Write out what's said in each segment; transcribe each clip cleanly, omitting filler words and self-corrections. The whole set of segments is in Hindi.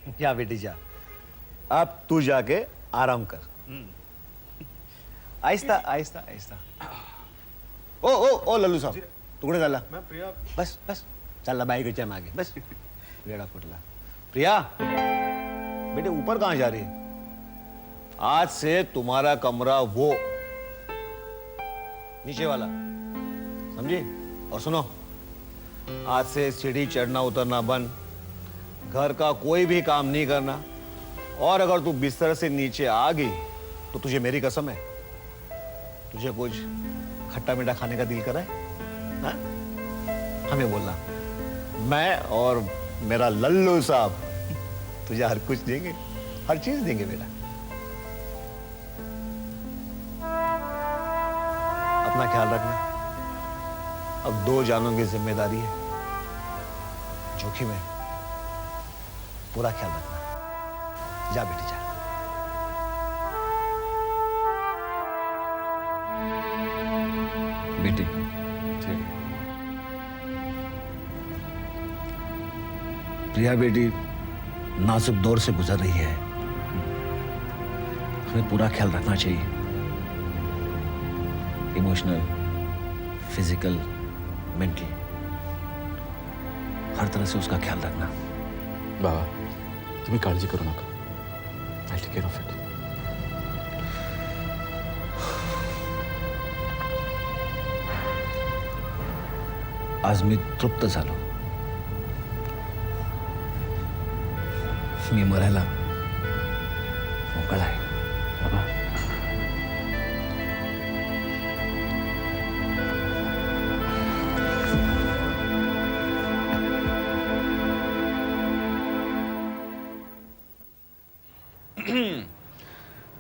जा बेटी जा, अब तू जाके आराम कर। आहिस्ता आहिस्ता आहिस्ता। ओ ओ ओ लल्लू साहब, तुकडे झाला? मैं प्रिया। बस बस, चल बाईकच्या मागे बस। वेड़ा फुटला। प्रिया बेटे, ऊपर कहां जा रही है? आज से तुम्हारा कमरा वो नीचे वाला, समझी? और सुनो, आज से सीढ़ी चढ़ना उतरना बंद, घर का कोई भी काम नहीं करना, और अगर तू बिस्तर से नीचे आ गई तो तुझे मेरी कसम है, तुझे कुछ खट्टा मीठा खाने का दिल करा है? हाँ? हमें बोलना, मैं और मेरा लल्लू साहब तुझे हर कुछ देंगे, हर चीज देंगे बेटा। अपना ख्याल रखना, अब 2 जानों की जिम्मेदारी है, जोखिम है, पूरा ख्याल रखना। जा बेटी जा। बेटी, प्रिया बेटी नाजुक दौर से गुजर रही है, हमें पूरा ख्याल रखना चाहिए। इमोशनल, फिजिकल, मेंटल, हर तरह से उसका ख्याल रखना। बाबा तुम्ही काळजी करू नका, I take care of it. आज मी तृप्त झालो, मी मरायला मोकळा आहे. बाबा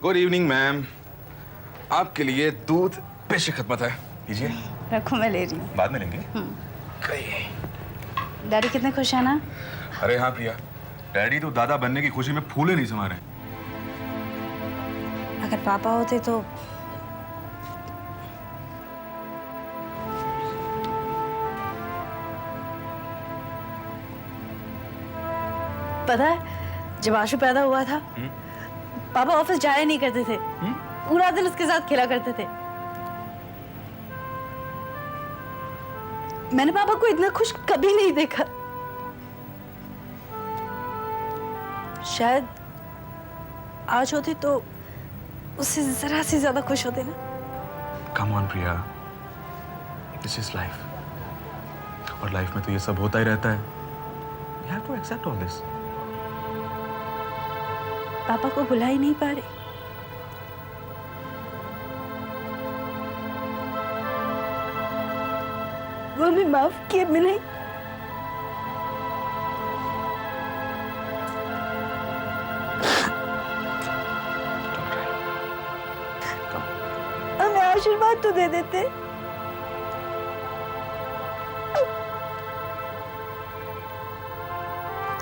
गुड इवनिंग मैम, आपके लिए दूध पेश खदमत है, लीजिए। रखो, मैं ले रही हूँ। बाद में लेंगे। डैडी कितने खुश है ना? अरे हाँ प्रिया, डैडी तो दादा बनने की खुशी में फूले नहीं समा रहे। अगर पापा होते तो पता है, जब आशु पैदा हुआ था पापा ऑफिस जाया नहीं करते थे, पूरा दिन उसके साथ खेला करते थे। मैंने पापा को इतना खुश कभी नहीं देखा। शायद आज होते तो उससे जरा सी ज्यादा खुश होते ना। Come on Priya, this is life, और लाइफ में तो ये सब होता ही रहता है। You have to accept all this. पापा को बुला ही नहीं पा रही। वो भी माफ किए भी नहीं। हमें आशीर्वाद तो दे देते।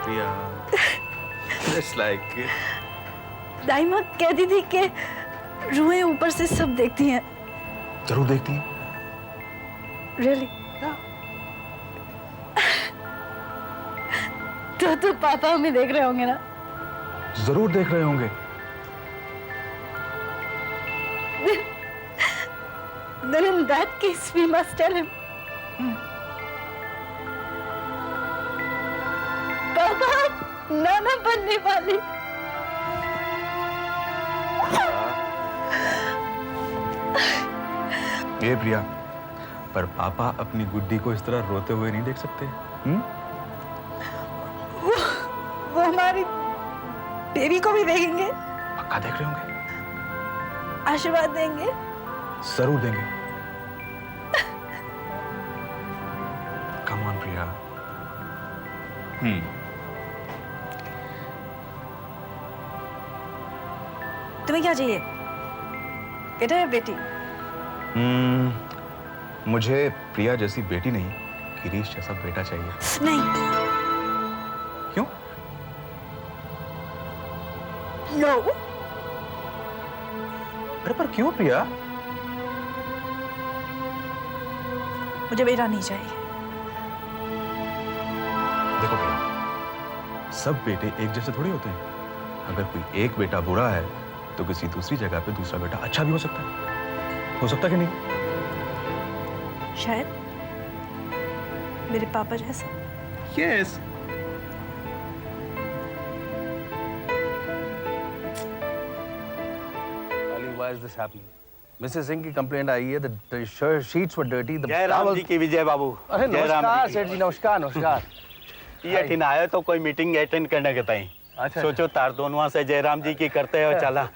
प्रिया, just like दाइमा कहती थी कि रूहें ऊपर से सब देखती हैं। जरूर देखती हैं। Really? तो पापा हमें देख रहे होंगे ना? जरूर देख रहे होंगे। Then in that case we must tell him. पापा नाना बनने वाले। ये प्रिया, पर पापा अपनी गुड्डी को इस तरह रोते हुए नहीं देख सकते। वो हमारी बेबी को भी देखेंगे, पक्का देख रहे होंगे। आशीर्वाद देंगे। जरूर देंगे। कम ऑन प्रिया। तुम्हें क्या चाहिए, बेटा या बेटी? मुझे प्रिया जैसी बेटी नहीं, गिरीश जैसा बेटा चाहिए। नहीं। क्यों? नो। अरे पर क्यों प्रिया? मुझे बेटा नहीं चाहिए। देखो प्रिया, सब बेटे एक जैसे थोड़ी होते हैं। अगर कोई एक बेटा बुरा है तो किसी दूसरी जगह पे दूसरा बेटा अच्छा भी हो सकता है। हो सकता है कि नहीं? शायद मेरे पापा जैसा। Yes. Ali, why is this happening? Mrs. Singh की कंप्लेंट आई है the sheets were dirty. The जय राम जी की विजय बाबू। अरे जय राम नमस्कार जी सेठ जी, नमस्कार नमस्कार। ये ठिन आयो तो कोई मीटिंग अटेंड करने के ताई। अच्छा। सोचो तार दोनों से जय राम जी की करते हो चला।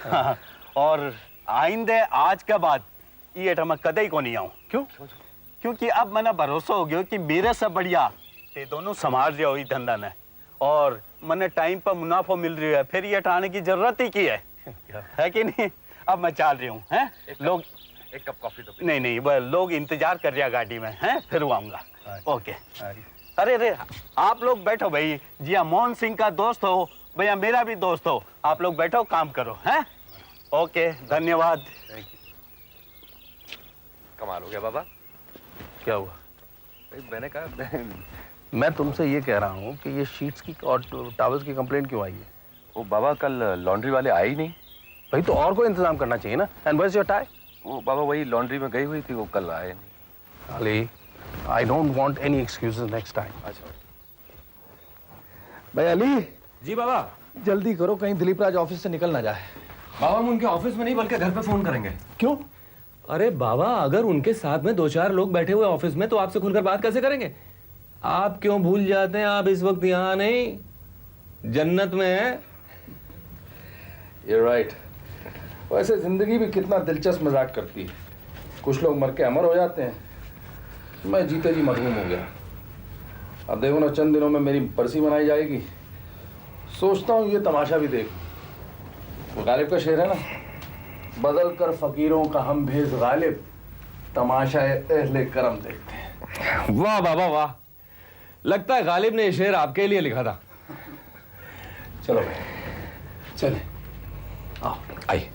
हाँ, और आइंदे आज के बाद ये मैं कदे ही को नहीं आऊँ। क्यों? क्योंकि अब मैंने भरोसा हो गया कि मेरे से बढ़िया ये दोनों समाज रहे हो इस धंधा ने, और मैंने टाइम पर मुनाफा मिल रही है, फिर ये ठाने की जरूरत ही की है कि नहीं? अब मैं चल रही हूँ। हैं लोग एक कप कॉफी तो नहीं नहीं वह लोग इंतजार कर रहे हैं गाड़ी में। हैं फिर वो आऊंगा। ओके। अरे अरे आप लोग बैठो भाई। जी हाँ, मोहन सिंह का दोस्त हो भैया, मेरा भी दोस्त हो। आप लोग बैठो, काम करो। हैं ओके, धन्यवाद। कमाल हो गया बाबा। क्या हुआ? भाई मैंने कहा मैं तुमसे ये कह रहा हूँ कि ये शीट्स की और टॉवल्स की कंप्लेंट क्यों आई है? वो बाबा कल लॉन्ड्री वाले आए ही नहीं। भाई तो और कोई इंतजाम करना चाहिए ना। And where is your tie? वो बाबा वही लॉन्ड्री में गई हुई थी, वो कल आए नहीं। Ali, I don't want any excuses next time. अच्छा भाई अली, जी बाबा। जल्दी करो कहीं दिलीप राज ऑफिस से निकल ना जाए। बाबा हम उनके ऑफिस में नहीं बल्कि घर पे फोन करेंगे। क्यों? अरे बाबा, अगर उनके साथ में 2-4 लोग बैठे हुए ऑफिस में तो आपसे खुलकर बात कैसे करेंगे? आप क्यों भूल जाते हैं आप इस वक्त यहाँ नहीं, जन्नत में हैं। You're right. वैसे जिंदगी भी कितना दिलचस्प मजाक करती है। कुछ लोग मर के अमर हो जाते हैं, मैं जीते जी मरहूम हो गया। अब देखो ना, चंद दिनों में मेरी बरसी मनाई जाएगी। सोचता हूँ ये तमाशा भी देख। वो गालिब का शेर है ना, बदल कर फकीरों का हम भेज गालिब, तमाशा अहले करम देखते हैं। वाह बाबा वाह, लगता है गालिब ने ये शेर आपके लिए लिखा था। चलो भाई चले, आओ आइए।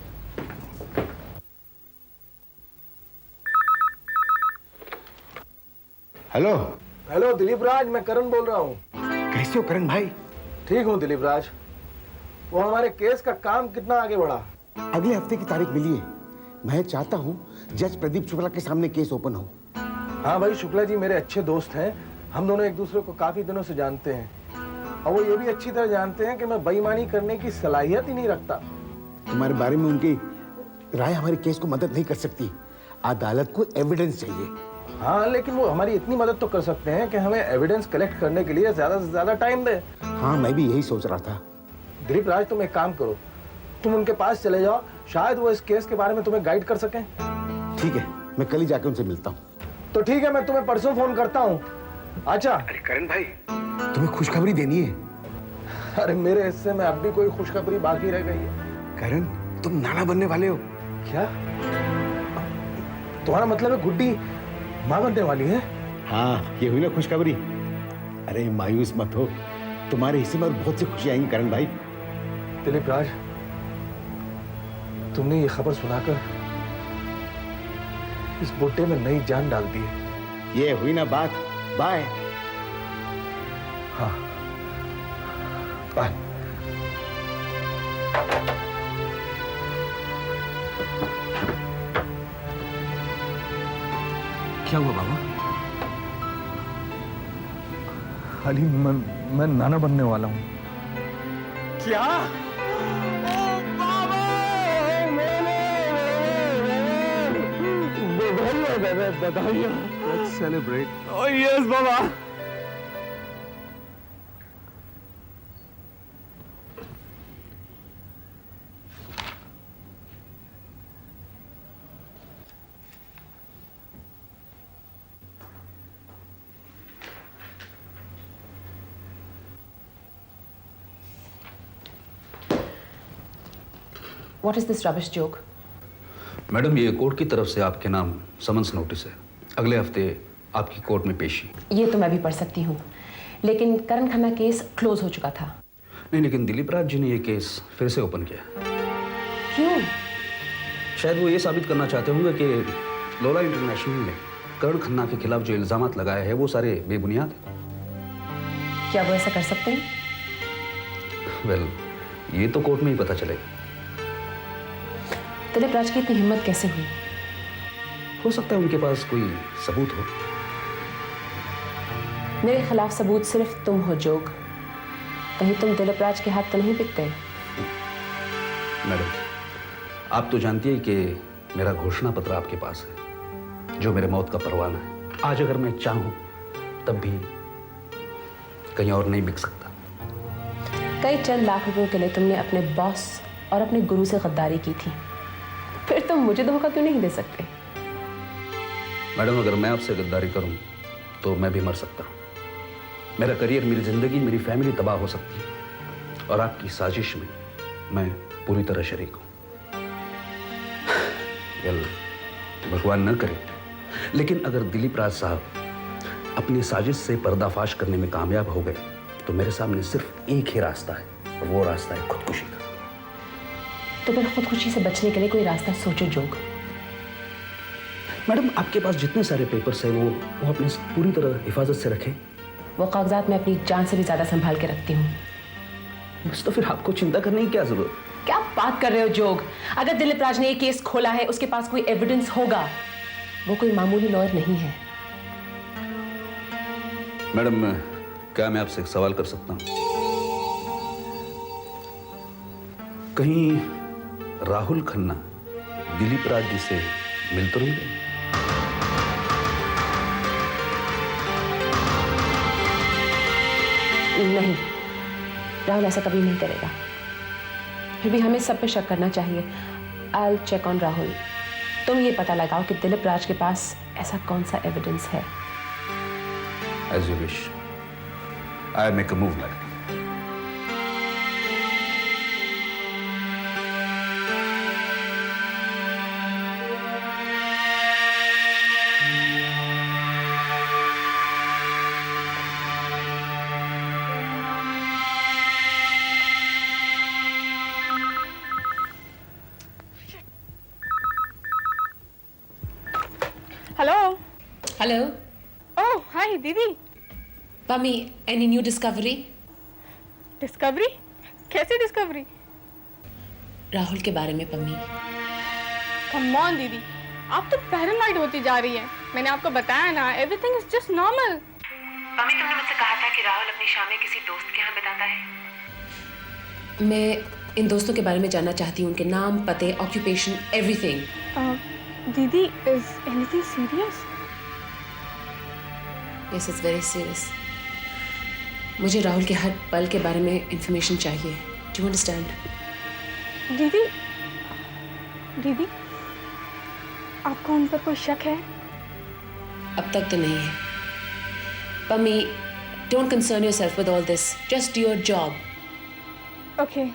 हेलो। हेलो दिलीप राज, मैं करण बोल रहा हूँ। कैसे हो करण भाई? ठीक हूँ दिलीप राज। वो हमारे केस का काम कितना आगे बढ़ा? अगले हफ्ते की तारीख मिली है। मैं चाहता हूँ जज प्रदीप शुक्ला के सामने केस ओपन हो। हाँ भाई, शुक्ला जी मेरे अच्छे दोस्त हैं। हम दोनों एक दूसरे को काफी दिनों से जानते हैं, और वो ये भी अच्छी तरह जानते हैं कि मैं बेईमानी करने की सलाहियत ही नहीं रखता। तुम्हारे बारे में उनकी राय हमारे केस को मदद नहीं कर सकती। अदालत को एविडेंस चाहिए। हाँ, लेकिन वो हमारी इतनी मदद तो कर सकते हैं कि हमें एविडेंस कलेक्ट करने के लिए ज्यादा से ज्यादा टाइम दे। हाँ, मैं भी यही सोच रहा था। दिलीप राज, तुम एक काम करो, तुम उनके पास चले जाओ, शायद वो इस केस के बारे में तुम्हें गाइड कर सकें। ठीक है, मैं कल ही जाकर उनसे मिलता हूँ। तो ठीक है, मैं तुम्हें परसों फोन करता हूँ। अच्छा। अरे करण भाई, तुम्हें खुशखबरी देनी है। अरे मेरे हिस्से में अब भी कोई खुशखबरी बाकी रह गई है। करण, तुम नाना बनने वाले हो। क्या तुम्हारा मतलब है गुड्डी मां बनने वाली है? हाँ, ये हुई ना खुशखबरी। अरे मायूस मत हो, तुम्हारे हिस्से में और बहुत सी खुशी आएंगी करण भाई। दिलीप राज, तुमने ये खबर सुनाकर इस बुट्टे में नई जान डाल दी है। ये हुई ना बात। बाय। हाँ बाय। क्या हुआ बाबा? अली, मैं नाना बनने वाला हूँ। क्या? बधाइयाँ। Let's celebrate. Oh yes Baba. What is this rubbish joke? Madam, ये कोर्ट की तरफ से आपके नाम समन्स नोटिस है। अगले हफ्ते आपकी कोर्ट में पेशी। ये तो मैं भी पढ़ सकती हूँ, लेकिन करण खन्ना केस क्लोज हो चुका था। नहीं, लेकिन दिलीप राज जी ने ये केस फिर से ओपन किया। क्यों? शायद वो ये साबित करना चाहते होंगे कि लोला इंटरनेशनल ने करण खन्ना के खिलाफ जो इल्जामात लगाए हैं वो सारे बेबुनियाद हैं। क्या वो ऐसा कर सकते हैं? वेल, ये तो कोर्ट में ही पता चलेगा। दिलीप राज की इतनी हिम्मत कैसे हुई? हो सकता है उनके पास कोई सबूत हो। मेरे खिलाफ सबूत सिर्फ तुम हो जोग। कहीं तुम दिलीप राज के हाथ तो नहीं बिक गए? मैडम, आप तो जानती है कि मेरा घोषणा पत्र आपके पास है, जो मेरे मौत का परवाना है। आज अगर मैं चाहूं तब भी कहीं और नहीं बिक सकता। कई चंद लाख रुपयों के लिए तुमने अपने बॉस और अपने गुरु से गद्दारी की थी, फिर तुम मुझे धोखा क्यों नहीं दे सकते? मैडम, अगर मैं आपसे गद्दारी करूं तो मैं भी मर सकता हूं। मेरा करियर, मेरी जिंदगी, मेरी फैमिली तबाह हो सकती है, और आपकी साजिश में मैं पूरी तरह शरीक हूं। वेल, भगवान न करे, लेकिन अगर दिलीप राज साहब अपनी साजिश से पर्दाफाश करने में कामयाब हो गए तो मेरे सामने सिर्फ एक ही रास्ता है, और वो रास्ता है खुदकुशी का। तो फिर खुदकुशी से बचने के लिए कोई रास्ता सोचो जोग। मैडम, आपके पास जितने सारे पेपर्स हैं वो अपने पूरी तरह हिफाजत से रखें। वो कागजात मैं अपनी जान से भी ज्यादा संभाल के रखती हूँ। बस, तो फिर आपको चिंता करने की क्या जरूरत? क्या बात कर रहे हो जोग? अगर दिलीप राज ने ये केस खोला है, उसके पास कोई एविडेंस होगा। वो कोई मामूली लॉयर नहीं है। मैडम, क्या मैं आपसे एक सवाल कर सकता हूं? कहीं राहुल खन्ना दिलीप राज जी से मिल तो नहीं गए? नहीं, राहुल ऐसा कभी नहीं करेगा। फिर भी हमें सब पे शक करना चाहिए। I'll check on Rahul. तुम ये पता लगाओ कि दिलीप राज के पास ऐसा कौन सा एविडेंस है। As you wish. I make a move, madam. Hello. Hello. Oh hi दीदी। Pammi, any new discovery? Discovery? कैसी डिस्कवरी? राहुल के बारे में पम्मी। कम ऑन दीदी, आप तो पैरानॉइड होती जा रही हैं। मैंने आपको बताया ना, everything is just normal. Pammi, तुमने मुझसे कहा था कि राहुल अपनी शामें किसी दोस्त के यहाँ बिताता है। मैं इन दोस्तों के बारे में जानना चाहती हूँ, उनके नाम, पते, ऑक्यूपेशन, एवरीथिंग। दीदी, is anything serious? Yes, it's very serious. मुझे राहुल के हर पल के बारे में इंफॉर्मेशन चाहिए। Do you understand? दीदी, दीदी, आपको उन पर कोई शक है? अब तक तो नहीं है। Pammi, don't concern yourself with all this, just do your job. Okay.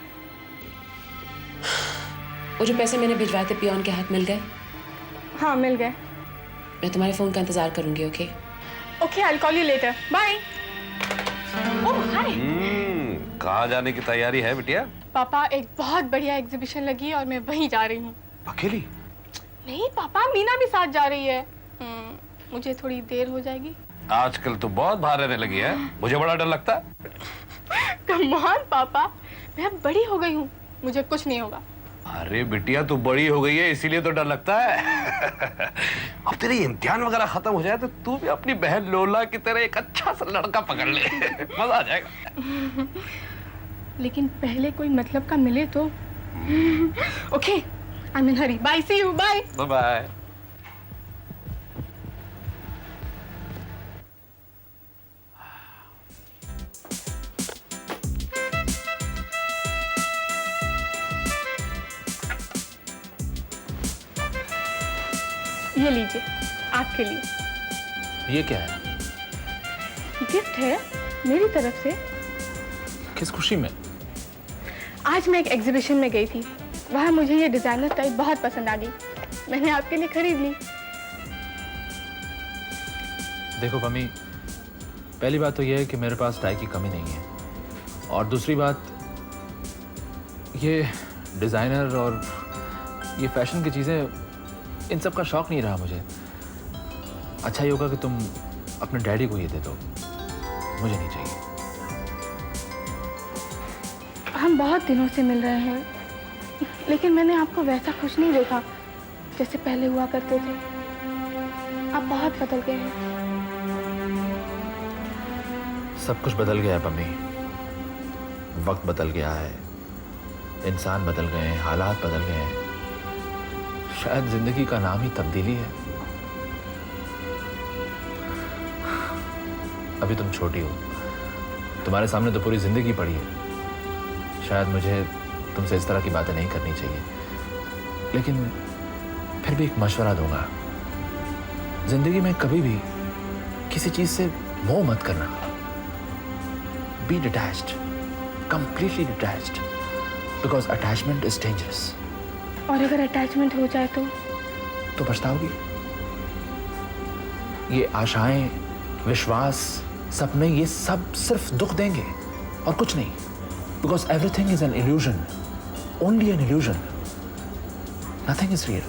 वो जो पैसे मैंने भिजवाए थे पियोन के हाथ मिल गए? हाँ, मिल गए। मैं तुम्हारे फोन का इंतजार करूंगी। Okay okay, I will call you later. Bye. Oh hi. कहाँ जाने की तैयारी है बिटिया? पापा, एक बहुत बढ़िया एग्जीबिशन लगी है और मैं वहीं जा रही हूँ। अकेली? नहीं पापा, मीना भी साथ जा रही है। मुझे थोड़ी देर हो जाएगी। आजकल तो बहुत बाहर रहने लगी है, मुझे बड़ा डर लगता है। कम ऑन पापा, मैं अब बड़ी हो गई हूँ, मुझे कुछ नहीं होगा। अरे बिटिया, तू बड़ी हो गई है इसीलिए तो डर लगता है। अब तेरे इम्तिहान वगैरह खत्म हो जाए तो तू भी अपनी बहन लोला की तरह एक अच्छा सा लड़का पकड़ ले। मजा आ जाएगा। लेकिन पहले कोई मतलब का मिले तो। Okay, I am in hurry. Bye, see you. Bye bye bye. ये लीजिए, आपके लिए। ये क्या है? गिफ्ट है मेरी तरफ से। किस खुशी में? आज मैं एक एग्जीबिशन में गई थी, वहाँ मुझे ये डिजाइनर टाइप बहुत पसंद आ गई। मैंने आपके लिए खरीद ली। देखो पम्मी, पहली बात तो यह है कि मेरे पास टाई की कमी नहीं है, और दूसरी बात, ये डिज़ाइनर और ये फैशन की चीज़ें, इन सब का शौक नहीं रहा मुझे। अच्छा ये होगा कि तुम अपने डैडी को ये दे दो, मुझे नहीं चाहिए। हम बहुत दिनों से मिल रहे हैं, लेकिन मैंने आपको वैसा खुश नहीं देखा जैसे पहले हुआ करते थे। आप बहुत बदल गए हैं। सब कुछ बदल गया है पम्मी। वक्त बदल गया है, इंसान बदल गए हैं, हालात बदल गए हैं। शायद जिंदगी का नाम ही तब्दीली है। अभी तुम छोटी हो, तुम्हारे सामने तो पूरी जिंदगी पड़ी है। शायद मुझे तुमसे इस तरह की बातें नहीं करनी चाहिए, लेकिन फिर भी एक मशवरा दूंगा। जिंदगी में कभी भी किसी चीज से मोह मत करना। Be detached, completely detached, because attachment is dangerous. और अगर अटैचमेंट हो जाए तो पछताओगी। ये आशाएं, विश्वास, सपने, ये सब सिर्फ दुख देंगे और कुछ नहीं। Because everything is an illusion, only an illusion, nothing is real.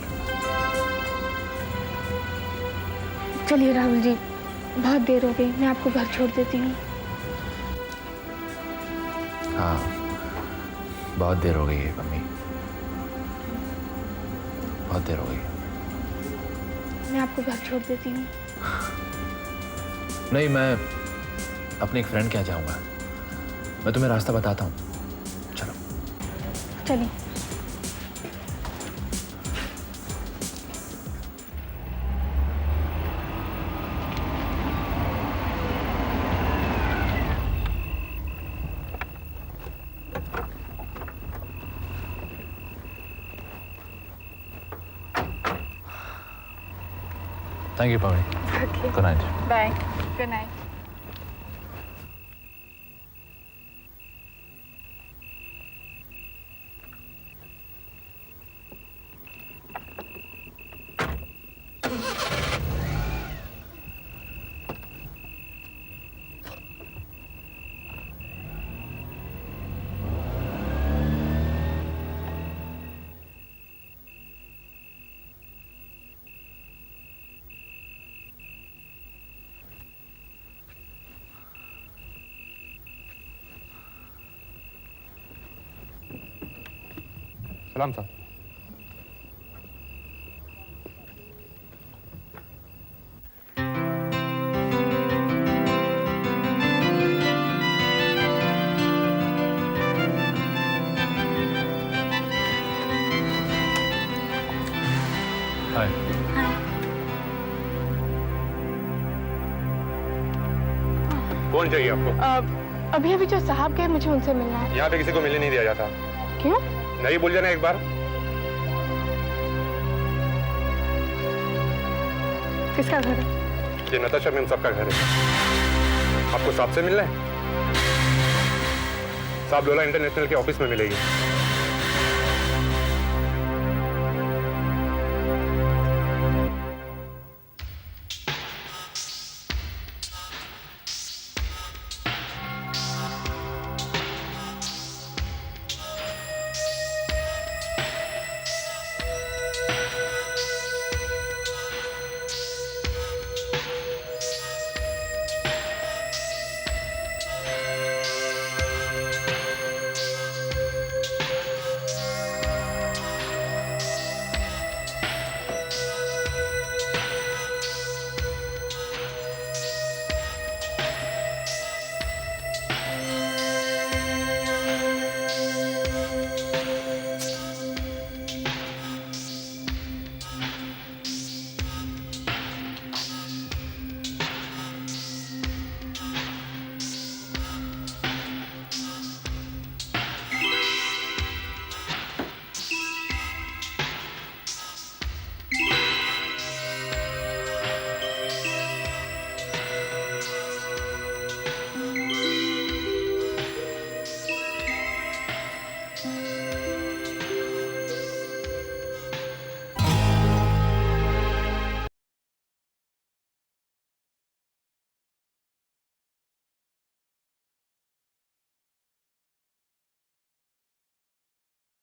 चलिए राहुल जी, बहुत देर हो गई, मैं आपको घर छोड़ देती हूँ। हाँ, बहुत देर हो गई है मम्मी, बहुत देर हो गई। मैं आपको घर छोड़ देती हूँ। नहीं, मैं अपने एक फ्रेंड के यहाँ जाऊंगा। मैं तुम्हें रास्ता बताता हूँ, चलो। चलिए। Thank you Pammi. Okay. Good night. Bye. Good night. सलाम साहब। हाय। कौन चाहिए आपको? अभी अभी जो साहब गए, मुझे उनसे मिलना है। यहाँ पे किसी को मिलने नहीं दिया जाता। क्यों? नहीं बोल जाना एक बार। किसका घर है? ये नताशा मैम सबका घर है। आपको साहब से मिलना है? साहब लोला इंटरनेशनल के ऑफिस में मिलेगी।